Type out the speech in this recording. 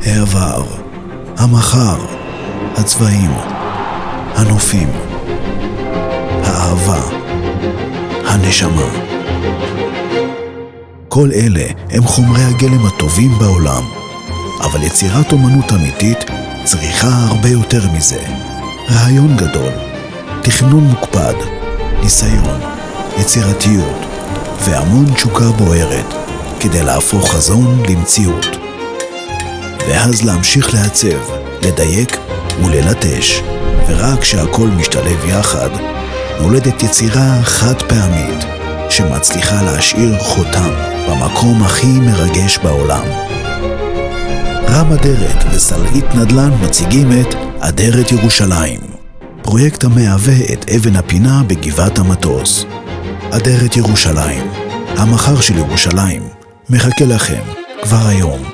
העבר, המחר, הצבעים, הנופים, האהבה, הנשמה. כל אלה הם חומרי הגלם הטובים בעולם, אבל יצירת אומנות אמיתית צריכה הרבה יותר מזה. רעיון גדול, תכנון מוקפד, ניסיון, יצירתיות והמון תשוקה בוערת כדי להפוך חזון למציאות. ואז להמשיך לעצב, לדייק וללטש, ורק כשהכל משתלב יחד, נולדת יצירה חד פעמית שמצליחה להשאיר חותם במקום הכי מרגש בעולם. רם אדרת וסלעית נדל"ן מציגים את אדרת ירושלים, פרויקט המהווה את אבן הפינה בגבעת המטוס. אדרת ירושלים, המחר של ירושלים, מחכה לכם כבר היום.